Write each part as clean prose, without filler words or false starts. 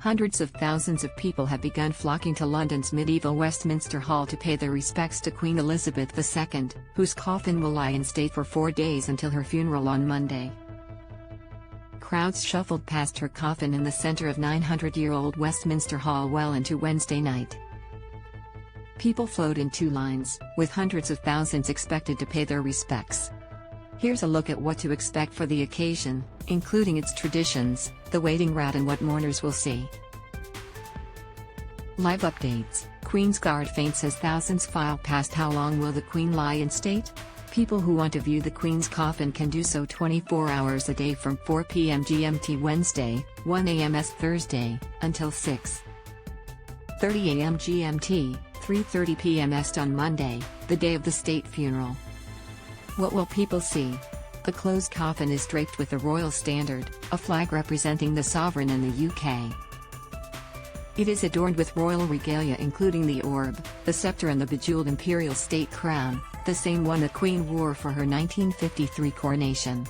Hundreds of thousands of people have begun flocking to London's medieval Westminster Hall to pay their respects to Queen Elizabeth II, whose coffin will lie in state for 4 days until her funeral on Monday. Crowds shuffled past her coffin in the center of 900-year-old Westminster Hall well into Wednesday night. People flowed in 2 lines, with hundreds of thousands expected to pay their respects. Here's a look at what to expect for the occasion, including its traditions, the waiting route and what mourners will see. Live updates: Queen's Guard faints as thousands file past. How long will the Queen lie in state? People who want to view the Queen's coffin can do so 24 hours a day from 4 p.m. GMT Wednesday, 1 a.m. Thursday, until 6:30 a.m. GMT, 3:30 p.m. on Monday, the day of the state funeral. What will people see? The closed coffin is draped with the royal standard, a flag representing the sovereign in the UK. It is adorned with royal regalia including the orb, the scepter and the bejeweled imperial state crown, the same one the Queen wore for her 1953 coronation.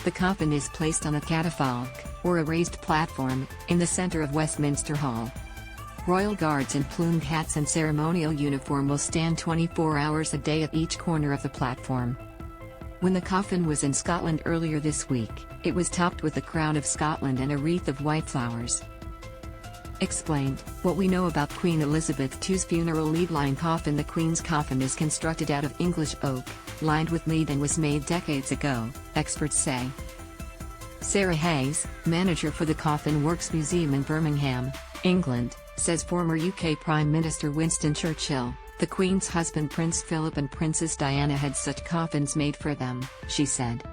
The coffin is placed on a catafalque, or a raised platform, in the center of Westminster Hall. Royal guards in plumed hats and ceremonial uniform will stand 24 hours a day at each corner of the platform. When the coffin was in Scotland earlier this week, it was topped with the Crown of Scotland and a wreath of white flowers. Explained, what we know about Queen Elizabeth II's funeral lead-line coffin. The Queen's coffin is constructed out of English oak, lined with lead and was made decades ago, experts say. Sarah Hayes, manager for the Coffin Works Museum in Birmingham, England, says former UK Prime Minister Winston Churchill, the Queen's husband Prince Philip and Princess Diana had such coffins made for them, she said.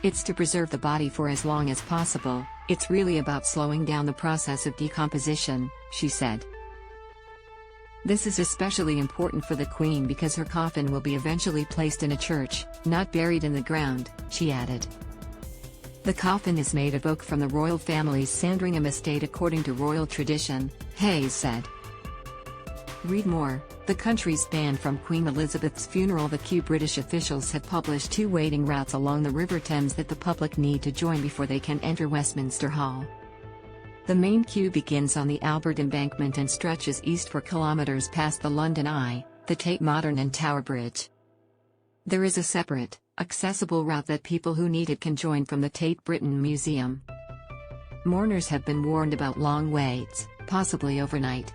It's to preserve the body for as long as possible, it's really about slowing down the process of decomposition, she said. This is especially important for the Queen because her coffin will be eventually placed in a church, not buried in the ground, she added. The coffin is made of oak from the royal family's Sandringham estate according to royal tradition, Hayes said. Read more. The country's banned from Queen Elizabeth's funeral. The queue. British officials have published 2 waiting routes along the River Thames that the public need to join before they can enter Westminster Hall. The main queue begins on the Albert Embankment and stretches east for kilometres past the London Eye, the Tate Modern and Tower Bridge. There is a separate, accessible route that people who need it can join from the Tate Britain Museum. Mourners have been warned about long waits, possibly overnight.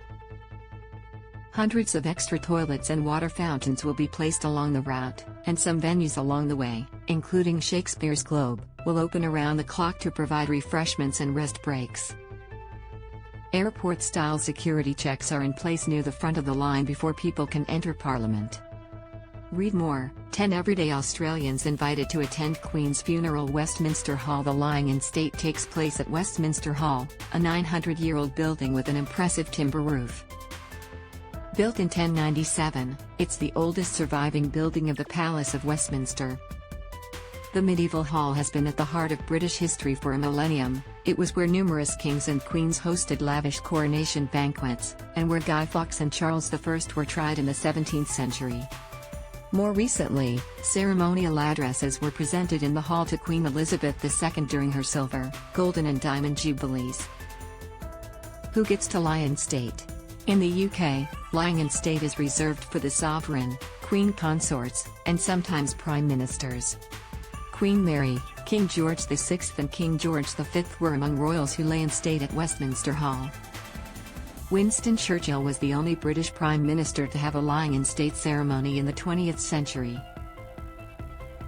Hundreds of extra toilets and water fountains will be placed along the route, and some venues along the way, including Shakespeare's Globe, will open around the clock to provide refreshments and rest breaks. Airport-style security checks are in place near the front of the line before people can enter Parliament. Read more. 10 everyday Australians invited to attend Queen's funeral. Westminster Hall. The lying in state takes place at Westminster Hall, a 900-year-old building with an impressive timber roof. Built in 1097, it's the oldest surviving building of the Palace of Westminster. The medieval hall has been at the heart of British history for a millennium. It was where numerous kings and queens hosted lavish coronation banquets, and where Guy Fawkes and Charles I were tried in the 17th century. More recently, ceremonial addresses were presented in the hall to Queen Elizabeth II during her silver, golden and diamond jubilees. Who gets to lie in state? In the UK, lying in state is reserved for the sovereign, queen consorts, and sometimes prime ministers. Queen Mary, King George VI and King George V were among royals who lay in state at Westminster Hall. Winston Churchill was the only British Prime Minister to have a lying-in-state ceremony in the 20th century.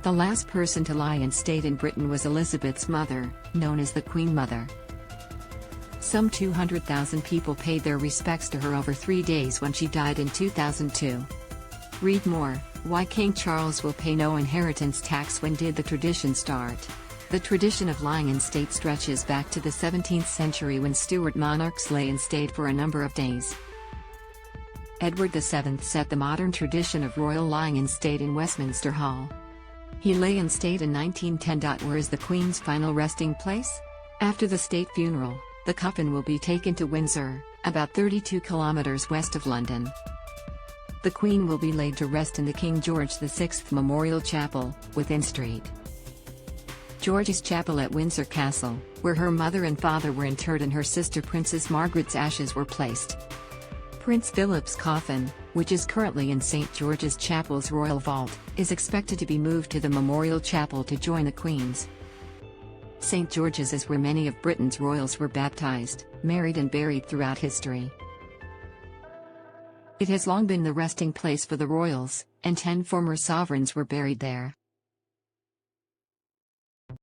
The last person to lie in state in Britain was Elizabeth's mother, known as the Queen Mother. Some 200,000 people paid their respects to her over 3 days when she died in 2002. Read more. Why King Charles will pay no inheritance tax. When did the tradition start? The tradition of lying in state stretches back to the 17th century when Stuart monarchs lay in state for a number of days. Edward VII set the modern tradition of royal lying in state in Westminster Hall. He lay in state in 1910. Where is the Queen's final resting place? After the state funeral, the coffin will be taken to Windsor, about 32 kilometres west of London. The Queen will be laid to rest in the King George VI Memorial Chapel, Within Street. George's Chapel at Windsor Castle, where her mother and father were interred and her sister Princess Margaret's ashes were placed. Prince Philip's coffin, which is currently in St. George's Chapel's Royal Vault, is expected to be moved to the Memorial Chapel to join the Queen's. St. George's is where many of Britain's royals were baptized, married and buried throughout history. It has long been the resting place for the royals, and 10 former sovereigns were buried there.